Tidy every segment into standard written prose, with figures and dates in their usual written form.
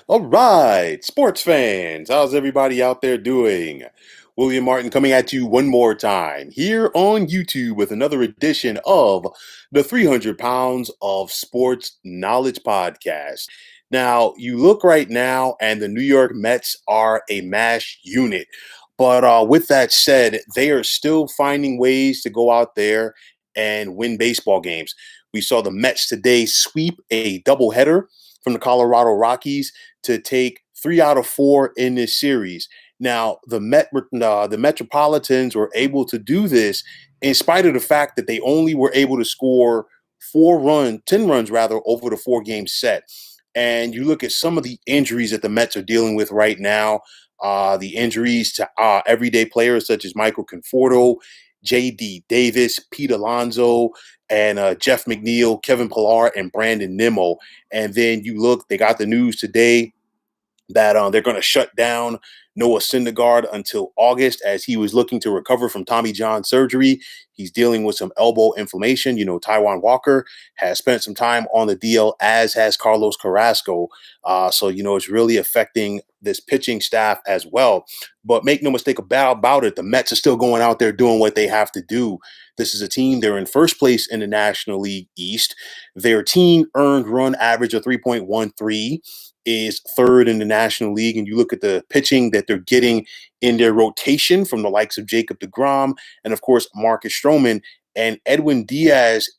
All right, sports fans, how's everybody out there doing? William Martin coming at you one more time here on YouTube with another edition of the 300 Pounds of Sports Knowledge Podcast. Now, you look right now, and the New York Mets are a mash unit. But with that said, they are still finding ways to go out there and win baseball games. We saw the Mets today sweep a doubleheader from the Colorado Rockies to take 3 out of 4 in this series. Now, the Metropolitans were able to do this in spite of the fact that they only were able to score 10 runs rather, over the 4 game set. And you look at some of the injuries that the Mets are dealing with right now. The injuries to everyday players such as Michael Conforto, J.D. Davis, Pete Alonso, and Jeff McNeil, Kevin Pillar, and Brandon Nimmo. And then you look, they got the news today that they're going to shut down Noah Syndergaard until August as he was looking to recover from Tommy John surgery. He's dealing with some elbow inflammation. Taiwan Walker has spent some time on the DL, as has Carlos Carrasco. So it's really affecting this pitching staff as well. But make no mistake about it, the Mets are still going out there doing what they have to do. This is a team, they're in first place in the National League East. Their team earned run average of 3.13 is third in the National League. And you look at the pitching that they're getting in their rotation from the likes of Jacob deGrom and, of course, Marcus Stroman. And Edwin Diaz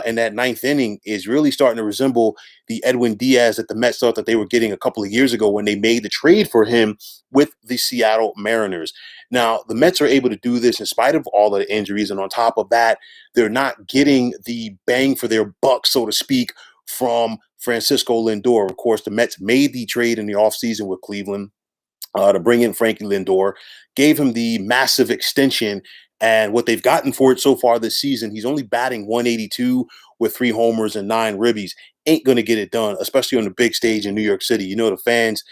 in that ninth inning is really starting to resemble the Edwin Diaz that the Mets thought that they were getting a couple of years ago when they made the trade for him with the Seattle Mariners. Now, the Mets are able to do this in spite of all of the injuries. And on top of that, they're not getting the bang for their buck, so to speak, from Francisco Lindor. Of course, the Mets made the trade in the offseason with Cleveland to bring in Frankie Lindor, gave him the massive extension. And what they've gotten for it so far this season, he's only batting 182 with 3 homers and 9 ribbies. Ain't going to get it done, especially on the big stage in New York City. The fans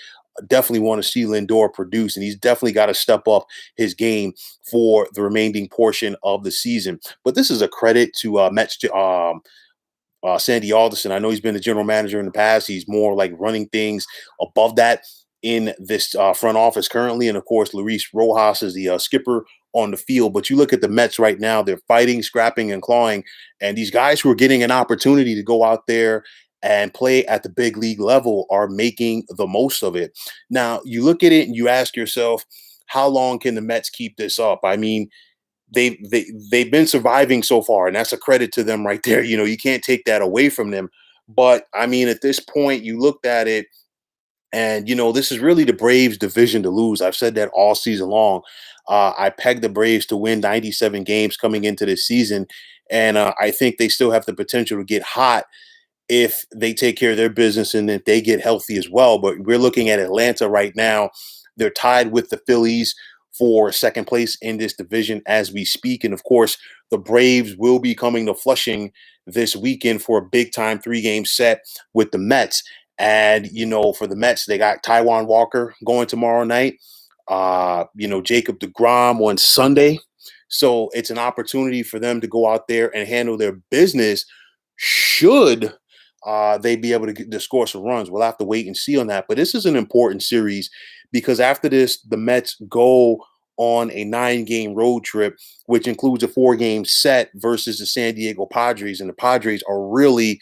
definitely want to see Lindor produce, and he's definitely got to step up his game for the remaining portion of the season. But this is a credit to Mets Sandy Alderson. I know he's been the general manager in the past. He's more like running things above that in this front office currently. And of course, Luis Rojas is the skipper on the field. But you look at the Mets right now, they're fighting, scrapping, and clawing. And these guys who are getting an opportunity to go out there and play at the big league level are making the most of it. Now, you look at it and you ask yourself, how long can the Mets keep this up? I mean, they've been surviving so far, and that's a credit to them right there. You can't take that away from them. But I mean, at this point, you looked at it, and this is really the Braves' division to lose. I've said that all season long. I pegged the Braves to win 97 games coming into this season, and I think they still have the potential to get hot if they take care of their business and if they get healthy as well. But we're looking at Atlanta right now. They're tied with the Phillies for second place in this division as we speak. And of course, the Braves will be coming to Flushing this weekend for a big time 3 game set with the Mets. And, for the Mets, they got Taiwan Walker going tomorrow night. Jacob deGrom on Sunday. So it's an opportunity for them to go out there and handle their business should they be able to score some runs. We'll have to wait and see on that. But this is an important series because after this, the Mets go on a 9 game road trip, which includes a 4 game set versus the San Diego Padres. And the Padres are really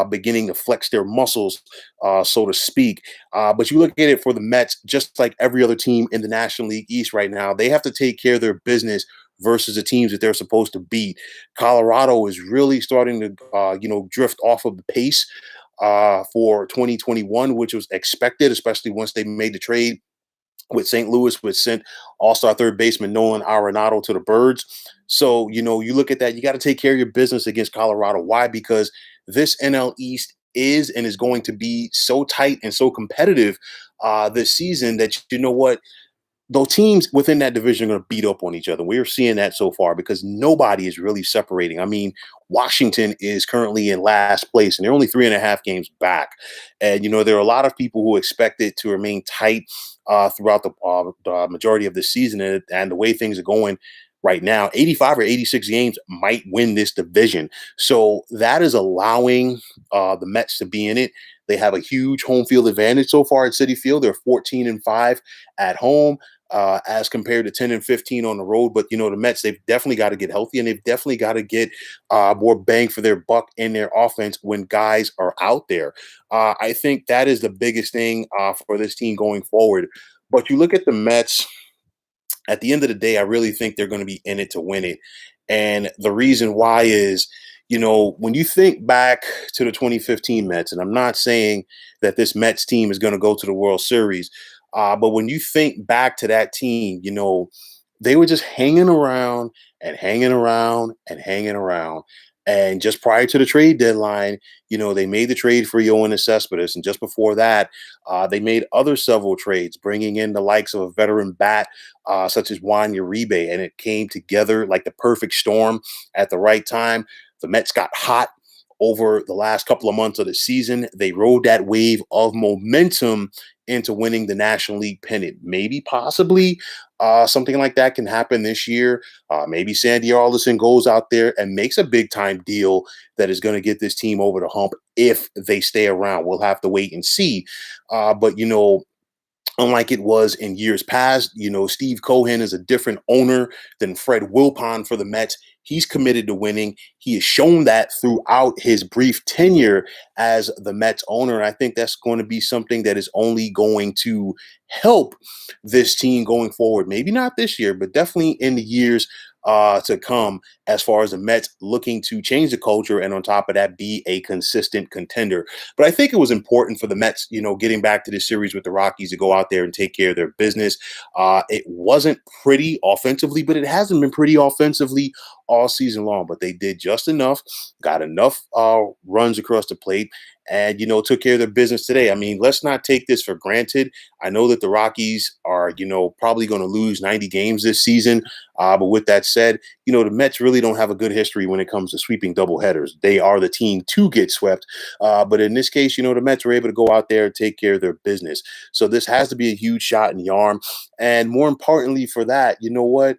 beginning to flex their muscles, so to speak. But you look at it for the Mets, just like every other team in the National League East right now, they have to take care of their business versus the teams that they're supposed to beat. Colorado is really starting to, drift off of the pace for 2021, which was expected, especially once they made the trade with St. Louis, which sent all-star third baseman Nolan Arenado to the Birds. So, you look at that, you got to take care of your business against Colorado. Why? Because this NL East is and is going to be so tight and so competitive this season that, what, those teams within that division are going to beat up on each other. We're seeing that so far because nobody is really separating. I mean, Washington is currently in last place and they're only 3.5 games back. And, there are a lot of people who expect it to remain tight throughout the majority of the season. And the way things are going, right now, 85 or 86 games might win this division. So that is allowing the Mets to be in it. They have a huge home field advantage so far at Citi Field. They're 14-5 at home. As compared to 10-15 on the road. But the Mets, they've definitely got to get healthy, and they've definitely got to get more bang for their buck in their offense when guys are out there. I think that is the biggest thing for this team going forward. But you look at the Mets, at the end of the day, I really think they're going to be in it to win it. And the reason why is, when you think back to the 2015 Mets, and I'm not saying that this Mets team is going to go to the World Series, but when you think back to that team, they were just hanging around and hanging around and hanging around. And just prior to the trade deadline, they made the trade for Yoenis Cespedes. And just before that, they made other several trades, bringing in the likes of a veteran bat such as Juan Uribe. And it came together like the perfect storm at the right time. The Mets got hot over the last couple of months of the season. They rode that wave of momentum into winning the National League pennant. Maybe, possibly, something like that can happen this year. Maybe Sandy Alderson goes out there and makes a big time deal that is going to get this team over the hump if they stay around. We'll have to wait and see. But unlike it was in years past, Steve Cohen is a different owner than Fred Wilpon for the Mets. He's committed to winning. He has shown that throughout his brief tenure as the Mets owner. And I think that's going to be something that is only going to help this team going forward. Maybe not this year, but definitely in the years to come, as far as the Mets looking to change the culture and on top of that, be a consistent contender. But I think it was important for the Mets, getting back to this series with the Rockies, to go out there and take care of their business. It wasn't pretty offensively, but it hasn't been pretty offensively all season long. But they did just enough, got enough runs across the plate, and took care of their business today. I mean, let's not take this for granted. I know that the Rockies are probably going to lose 90 games this season, but with that said, the Mets really don't have a good history when it comes to sweeping doubleheaders. They are the team to get swept, but in this case, the Mets were able to go out there and take care of their business. So this has to be a huge shot in the arm, and more importantly for that, you know what?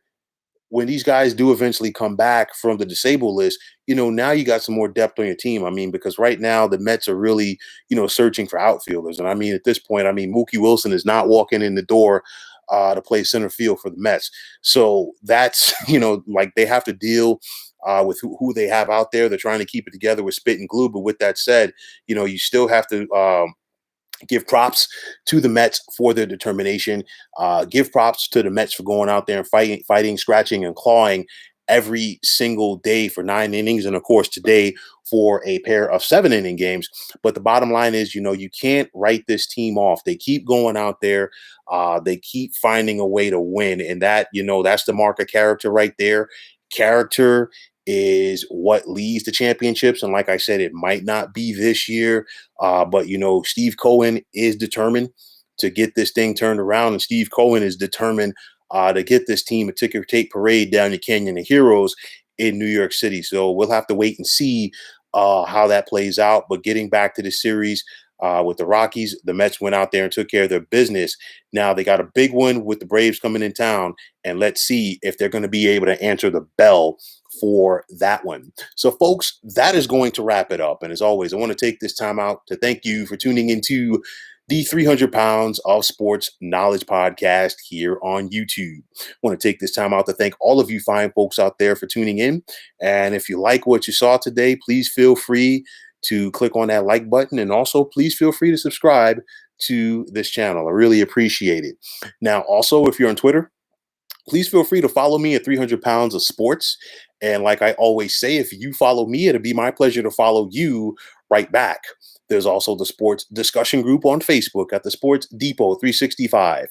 When these guys do eventually come back from the disabled list, now you got some more depth on your team. I mean, because right now the Mets are really, searching for outfielders. And I mean, at this point, I mean, Mookie Wilson is not walking in the door to play center field for the Mets. So that's, like they have to deal with who they have out there. They're trying to keep it together with spit and glue. But with that said, you still have to give props to the Mets for their determination. Give props to the Mets for going out there and fighting, scratching, and clawing every single day for 9 innings. And of course, today for a pair of 7 inning games. But the bottom line is, you can't write this team off. They keep going out there. They keep finding a way to win. And that, that's the mark of character right there. Character is what leads to championships. And like I said, it might not be this year, but Steve Cohen is determined to get this thing turned around, and Steve Cohen is determined to get this team a ticker tape parade down the Canyon of Heroes in New York City. So we'll have to wait and see how that plays out. But getting back to the series with the Rockies, the Mets went out there and took care of their business. Now they got a big one with the Braves coming in town, and let's see if they're going to be able to answer the bell for that one. So, folks, that is going to wrap it up. And as always, I want to take this time out to thank you for tuning into the 300 Pounds of Sports Knowledge podcast here on YouTube. I want to take this time out to thank all of you fine folks out there for tuning in. And if you like what you saw today, please feel free to click on that like button. And also, please feel free to subscribe to this channel. I really appreciate it. Now, also, if you're on Twitter, please feel free to follow me at 300 Pounds of Sports. And like I always say, if you follow me, it'll be my pleasure to follow you right back. There's also the sports discussion group on Facebook at the Sports Depot 365.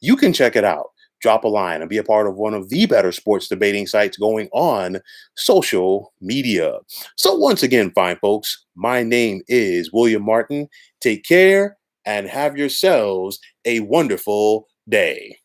You can check it out, drop a line, and be a part of one of the better sports debating sites going on social media. So once again, fine folks, my name is William Martin. Take care and have yourselves a wonderful day.